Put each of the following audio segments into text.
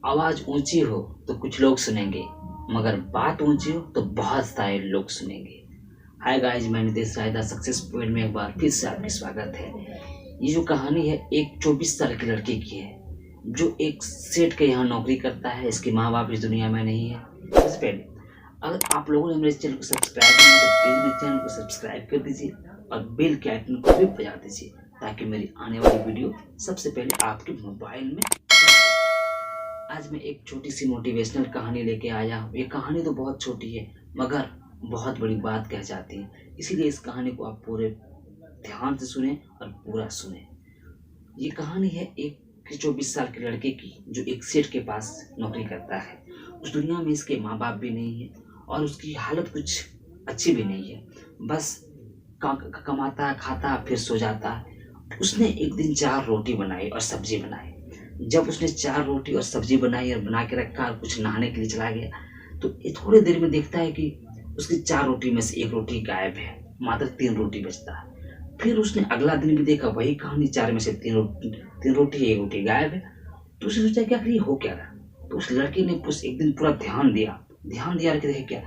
आवाज ऊंची हो तो कुछ लोग सुनेंगे, मगर बात ऊंची हो तो बहुत सारे लोग सुनेंगे। हाय गाइस, मैं नितेश राय द सक्सेस पॉइंट में एक बार फिर से आपका स्वागत है। ये जो कहानी है एक 24 साल के लड़के की है जो एक सेठ के यहाँ नौकरी करता है। इसके माँ बाप इस दुनिया में नहीं है। सबसे पहले अगर आप लोगों ने मेरे चैनल को सब्सक्राइब नहीं किया तो प्लीज मेरे चैनल को सब्सक्राइब कर दीजिए और बेल के आइकन को भी बजा दीजिए ताकि मेरी आने वाली वीडियो सबसे पहले आपके मोबाइल में। आज मैं एक छोटी सी मोटिवेशनल कहानी लेके आया हूँ। ये कहानी तो बहुत छोटी है मगर बहुत बड़ी बात कह जाती है, इसीलिए इस कहानी को आप पूरे ध्यान से सुने और पूरा सुने। ये कहानी है एक 24 साल के लड़के की जो एक सेठ के पास नौकरी करता है। उस दुनिया में इसके माँ बाप भी नहीं है और उसकी हालत कुछ अच्छी भी नहीं है। बस कमाता है, खाता है, फिर सो जाता है। उसने एक दिन 4 रोटी बनाई और सब्जी बनाई। जब उसने 4 रोटी और सब्जी बनाई और बना के रखा और कुछ नहाने के लिए चला गया तो ये थोड़ी देर में देखता है कि उसकी 4 रोटी में से 1 रोटी गायब है, मात्र 3 रोटी बचता है। फिर उसने अगला दिन भी देखा, वही कहानी, 4 में से 3 रोटी 1 रोटी गायब है। तो उसने सोचा कि आखिर ये हो क्या रहा। तो उस लड़के ने उस एक दिन पूरा ध्यान दिया कि देखे क्या।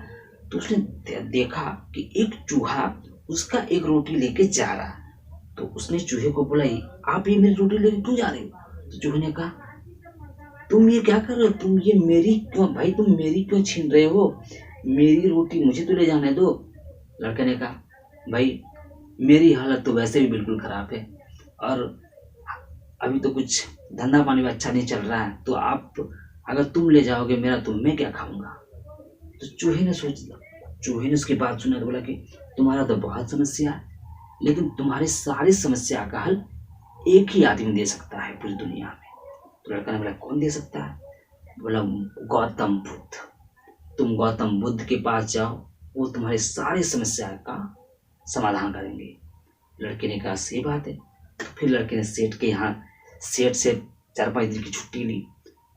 तो उसने देखा कि एक चूहा उसका 1 रोटी लेके जा रहा। तो उसने चूहे को बोला, आप ये मेरी रोटी लेके क्यों जा रहे हो। तो चूहे ने कहा, तुम ये क्या कर रहे हो, तुम ये मेरी क्यों, भाई तुम मेरी क्यों छीन रहे हो, मेरी रोटी मुझे तो ले जाने दो। लड़के ने कहा, भाई मेरी हालत तो वैसे भी बिल्कुल खराब है और अभी तो कुछ धंधा पानी भी अच्छा नहीं चल रहा है, तो आप अगर तुम ले जाओगे मेरा तो मैं क्या खाऊंगा। तो चूहे ने उसकी बात सुना तो बोला कि तुम्हारा तो बहुत समस्या है, लेकिन तुम्हारी सारी समस्या का हल एक ही आदमी दे सकता है पूरी दुनिया में। तो लड़का ने बोला, कौन दे सकता है। बोला, गौतम बुद्ध। तुम गौतम बुद्ध के पास जाओ, वो तुम्हारी सारी समस्या का समाधान करेंगे। लड़के ने कहा, सही बात है। फिर लड़के ने सेठ से 4-5 दिन की छुट्टी ली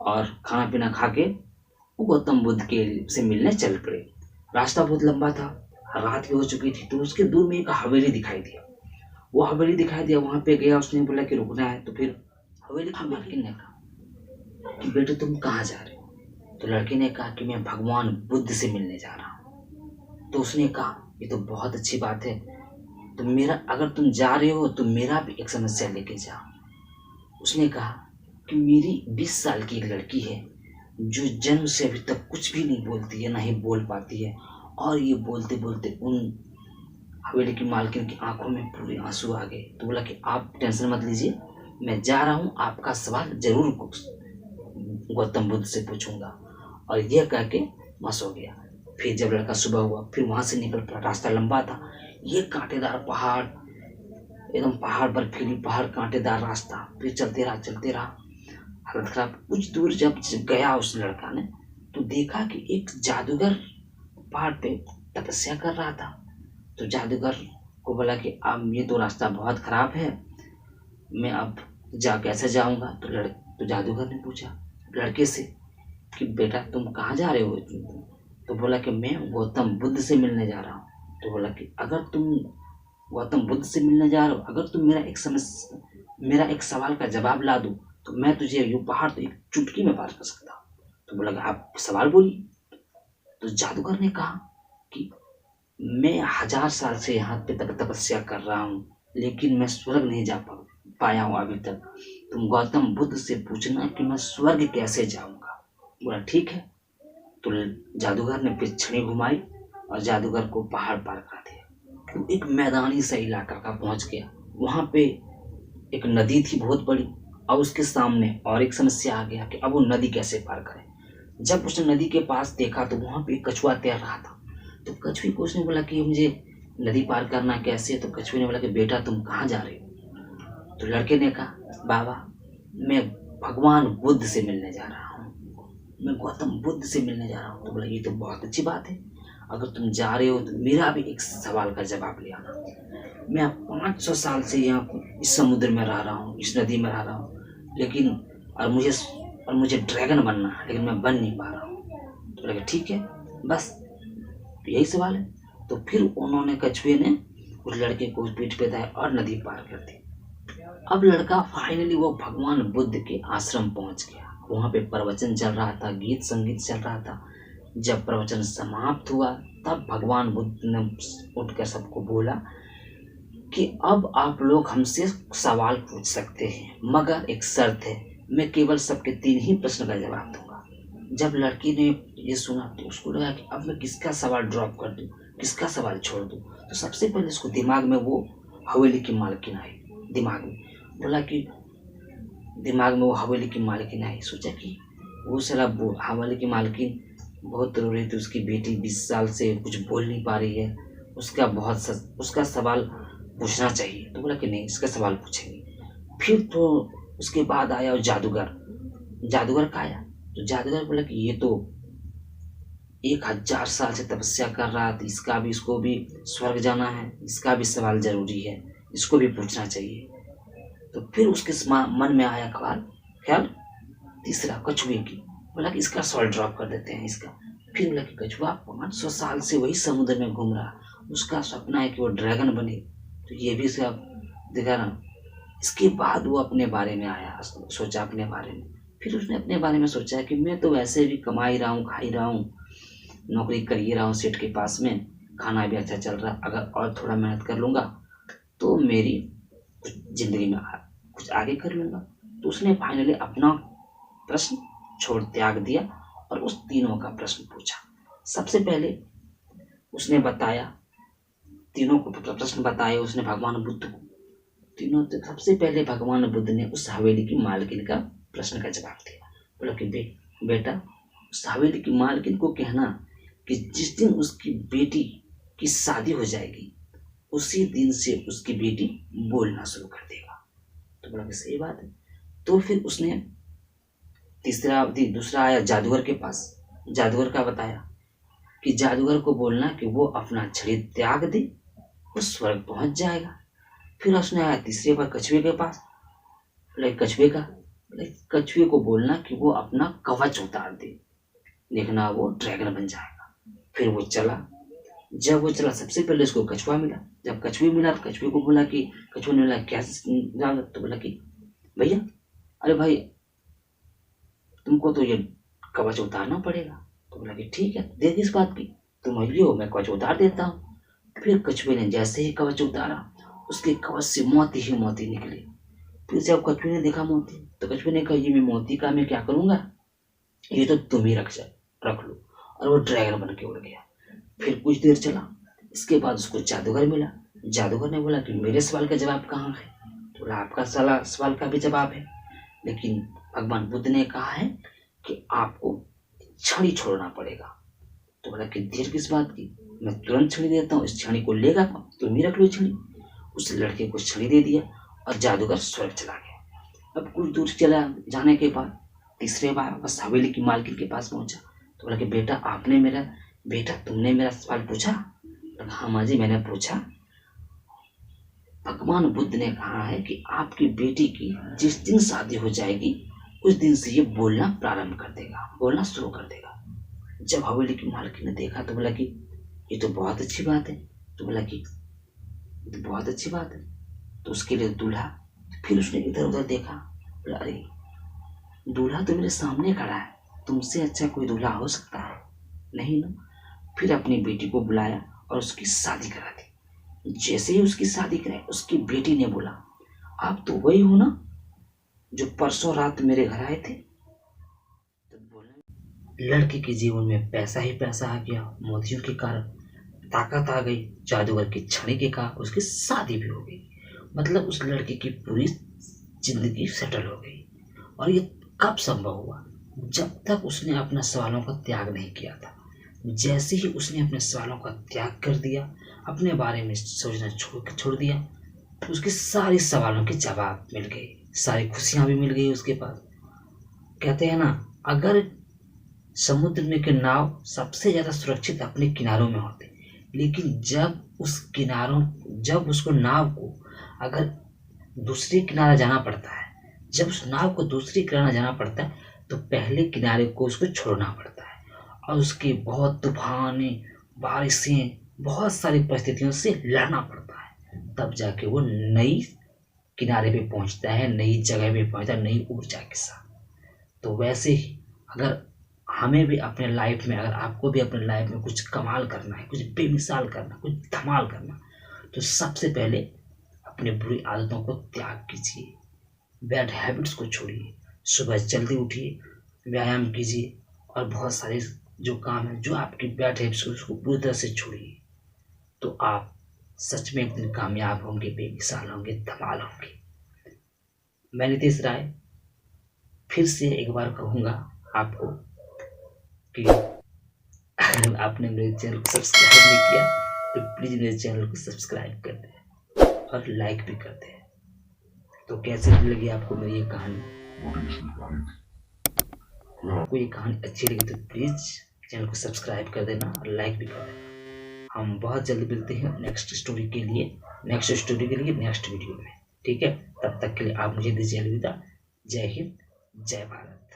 और खाना पीना खा के वो गौतम बुद्ध के से मिलने चल पड़े। रास्ता बहुत लंबा था, रात भी हो चुकी थी। तो उसके दूर में एक हवेली दिखाई दिया। वहां पे गया। उसने बोला कि रुकना है। तो फिर हवेली के मालकिन ने कहा कि बेटे तुम कहाँ जा रहे हो। तो लड़के ने कहा कि मैं भगवान बुद्ध से मिलने जा रहा हूँ। तो उसने कहा, ये तो बहुत अच्छी बात है, तो अगर तुम जा रहे हो तो मेरा भी एक समस्या लेके जाओ। उसने कहा कि मेरी 20 साल की एक लड़की है जो जन्म से अभी तक कुछ भी नहीं बोलती है, ना ही बोल पाती है। और ये बोलते बोलते उन हवेली की मालकिन की आंखों में पूरे आंसू आ गए। तो बोला कि आप टेंशन मत लीजिए, मैं जा रहा हूँ, आपका सवाल जरूर गौतम बुद्ध से पूछूंगा। और यह कह के बस हो गया। फिर जब लड़का सुबह हुआ फिर वहां से निकल पड़ा। रास्ता लंबा था, ये कांटेदार पहाड़, एकदम पहाड़ बर्फीली पहाड़, कांटेदार रास्ता। फिर चलते रहा, हालत खराब। कुछ दूर जब गया उस लड़का ने तो देखा कि एक जादूगर पहाड़ पे तपस्या कर रहा था। तो जादूगर को बोला कि अब ये तो रास्ता बहुत खराब है, मैं अब कैसे जाऊंगा। तो जादूगर ने पूछा लड़के से कि बेटा तुम कहाँ जा रहे हो। तो बोला कि मैं गौतम बुद्ध से मिलने जा रहा हूँ। तो बोला कि अगर तुम गौतम बुद्ध से मिलने जा रहे हो, अगर तुम मेरा एक सवाल का जवाब ला दो तो मैं तुझे ये पहाड़ तो एक चुटकी में पार कर सकता हूँ। तो बोला कि आप सवाल बोलिए। तो जादूगर ने कहा कि मैं 1000 साल से यहाँ पे तपस्या कर रहा हूँ, लेकिन मैं स्वर्ग नहीं जा पाया हूँ अभी तक। तुम गौतम बुद्ध से पूछना कि मैं स्वर्ग कैसे जाऊंगा। बोला ठीक है। तो जादूगर ने फिर छड़ी घुमाई और जादूगर को पहाड़ पार करा दिया। तो एक मैदानी सा इलाका का पहुंच गया। वहां पे एक नदी थी बहुत बड़ी और उसके सामने और एक समस्या आ गया कि अब वो नदी कैसे पार करे। जब उसने नदी के पास देखा तो वहां पे एक कछुआ तैर रहा था। तो कछुए को उसने बोला कि मुझे नदी पार करना कैसे। तो कछुए ने बोला कि बेटा तुम कहाँ जा रहे हो। तो लड़के ने कहा, बाबा मैं भगवान बुद्ध से मिलने जा रहा हूँ, मैं गौतम बुद्ध से मिलने जा रहा हूँ। तो बोला ये तो बहुत अच्छी बात है, अगर तुम जा रहे हो तो मेरा भी एक सवाल का जवाब ले आना। मैं 500 साल से यहाँ इस समुद्र में रह रहा हूँ, इस नदी में रह रहा हूँ, लेकिन और मुझे ड्रैगन बनना है, लेकिन मैं बन नहीं पा रहा हूँ। तो लगे ठीक है, बस तो यही सवाल है। तो फिर उन्होंने कछुए ने उस लड़के को पीठ पे दाया और नदी पार कर दी। अब लड़का फाइनली वो भगवान बुद्ध के आश्रम पहुंच गया। वहाँ पे प्रवचन चल रहा था, गीत संगीत चल रहा था। जब प्रवचन समाप्त हुआ तब भगवान बुद्ध ने उठकर सबको बोला कि अब आप लोग हमसे सवाल पूछ सकते हैं, मगर एक शर्त है, मैं केवल सबके 3 ही प्रश्न का जवाब दूंगा। जब लड़की ने ये सुना तो उसको लगा कि अब मैं किसका सवाल ड्रॉप कर दूं, किसका सवाल छोड़ दूं। तो सबसे पहले उसको दिमाग में वो हवेली की मालकिन आई। दिमाग में वो हवेली की मालकिन आई। सोचा कि वो सारा हवेली की मालकिन बहुत रो रही थी, उसकी बेटी 20 साल से कुछ बोल नहीं पा रही है, उसका सवाल पूछना चाहिए। तो बोला कि नहीं, इसका सवाल पूछेंगे। फिर तो उसके बाद आया और जादूगर का आया। तो जादूगर बोला कि ये तो 1000 साल से तपस्या कर रहा था, इसको भी स्वर्ग जाना है, इसका भी सवाल जरूरी है, इसको भी पूछना चाहिए। तो फिर उसके मन में आया ख्याल तीसरा, कछुए की। बोला कि इसका सवाल ड्रॉप कर देते हैं इसका। फिर बोला कि कछुआ 500 साल से वही समुद्र में घूम रहा, उसका सपना है कि वो ड्रैगन बने, तो ये भी सब देखा ना। इसके बाद वो अपने बारे में आया, सोचा अपने बारे में। फिर उसने अपने बारे में सोचा कि मैं तो वैसे भी कमा ही रहा हूँ, खा ही रहा हूँ, नौकरी कर ही रहा हूँ सेठ के पास में, खाना भी अच्छा चल रहा, अगर और थोड़ा मेहनत कर लूँगा तो मेरी जिंदगी में कुछ आगे कर लूँगा। तो उसने फाइनली अपना प्रश्न त्याग दिया और उस तीनों का प्रश्न पूछा। सबसे पहले उसने बताया, तीनों को प्रश्न बताए उसने भगवान बुद्ध को। सबसे पहले भगवान बुद्ध ने उस हवेली की मालकिन का प्रश्न का जवाब दिया। बोला कि बेटा, उस हवेली की मालकिन को कहना कि जिस दिन उसकी बेटी की शादी हो जाएगी उसी दिन से उसकी बेटी बोलना शुरू कर देगा। तो बोला कि सही बात है। तो फिर उसने दूसरा आया जादूगर के पास। जादूगर का बताया कि जादूगर को बोलना कि वो अपना छड़ी त्याग दे, वो स्वर्ग पहुंच जाएगा। फिर उसने आया तीसरे बार कछुए के पास। कछुए को बोलना कि वो अपना कवच उतार दे, देखना वो ड्रैगन बन जाएगा। फिर वो चला। जब वो चला सबसे पहले उसको कछुआ मिला। जब कछुए मिला तो कछुए को बोला कि कछुए ने बोला क्या, तो बोला कि भैया, अरे भाई तुमको तो ये कवच उतारना पड़ेगा। तो बोला कि ठीक है, देर किस बात की, तुम लियो, मैं कवच उतार देता हूँ। फिर कछुए ने जैसे ही कवच उतारा उसके कवच से मोती ही मोती निकले। फिर जब कछुए ने देखा मोती तो कछुए ने कहा ये मैं मोती का मैं क्या करूंगा, ये तो तुम ही रख लो। और वो ड्रैगन बन के उड़ गया। फिर कुछ देर चला, इसके बाद उसको जादूगर मिला। जादूगर ने बोला कि मेरे सवाल का जवाब कहाँ है। तो बोला आपका सवाल का भी जवाब है, लेकिन भगवान बुद्ध ने कहा है कि आपको छड़ी छोड़ना पड़ेगा। तो बोला कि देर किस बात की, मैं तुरंत छड़ी देता हूँ, इस छड़ी को लेगा तुम ही रख लो छड़ी। उस लड़के को छड़ी दे दिया और जादूगर स्वर्ग चला गया। अब कुछ दूर चला जाने के बाद तीसरे बार बस हवेली की मालकिन के पास पहुंचा। तो बोला कि बेटा तुमने मेरा सवाल पूछा। हाँ माँ जी, मैंने पूछा। भगवान बुद्ध ने कहा है कि आपकी बेटी की जिस दिन शादी हो जाएगी उस दिन से ये बोलना प्रारंभ कर देगा, बोलना शुरू कर देगा। जब हवेली की मालकिन ने देखा तो बोला कि ये तो बहुत अच्छी बात है। तो बोला कि तो बहुत अच्छी बात है, तो उसके लिए दूल्हा। फिर उसने इधर उधर देखा, बोला अरे दूल्हा तो मेरे सामने खड़ा है, तुमसे अच्छा कोई दूल्हा हो सकता है नहीं ना। फिर अपनी बेटी को बुलाया और उसकी शादी करा दी। जैसे ही उसकी शादी कराई उसकी बेटी ने बोला आप तो वही हो ना जो परसों रात मेरे घर आए थे। तो बोला लड़के के जीवन में पैसा ही पैसा आ गया, मोतियों के कारण ताकत आ गई, जादूगर की छड़ी के कारण उसकी शादी भी हो गई। मतलब उस लड़के की पूरी जिंदगी सेटल हो गई। और ये कब संभव हुआ, जब तक उसने अपने सवालों का त्याग नहीं किया था। जैसे ही उसने अपने सवालों का त्याग कर दिया, अपने बारे में सोचना छोड़ दिया, उसके सारे सवालों के जवाब मिल गए, सारी खुशियां भी मिल गई उसके पास। कहते हैं ना, अगर समुद्र में के नाव सबसे ज्यादा सुरक्षित अपने किनारों में होते, लेकिन जब उसको नाव को अगर दूसरे किनारे जाना पड़ता है, जब उस नाव को दूसरे किनारे जाना पड़ता है तो पहले किनारे को उसको छोड़ना पड़ता है और उसके बहुत तूफान, बारिशें, बहुत सारी परिस्थितियों से लड़ना पड़ता है, तब जाके वो नई किनारे पे पहुंचता है, नई जगह पे पहुंचता है, नई ऊर्जा के साथ। तो वैसे ही अगर हमें भी अपने लाइफ में, अगर आपको भी अपने लाइफ में कुछ कमाल करना है, कुछ बेमिसाल करना, कुछ धमाल करना, तो सबसे पहले अपने बुरी आदतों को त्याग कीजिए, बैड हैबिट्स को छोड़िए, सुबह जल्दी उठिए, व्यायाम कीजिए और बहुत सारे जो काम है, जो आपकी बैड हैबिट्स, उसको पूरी तरह से छोड़िए। तो आप सच में एक दिन कामयाब होंगे, बेमिसाल होंगे, धमाल होंगे। मैं नितेश राय फिर से एक बार कहूँगा आपको कि अगर आपने मेरे चैनल को सब्सक्राइब नहीं किया तो प्लीज़ मेरे चैनल को सब्सक्राइब कर दें और लाइक भी कर दें। तो कैसे लगी आपको मेरी ये कहानी? आपको ये कहानी अच्छी लगी तो प्लीज़ चैनल को सब्सक्राइब कर देना और लाइक भी कर देना। हम बहुत जल्द मिलते हैं नेक्स्ट स्टोरी के लिए नेक्स्ट वीडियो में। ठीक है, तब तक के लिए आप मुझे दीजिए अलविदा। जय हिंद, जय भारत।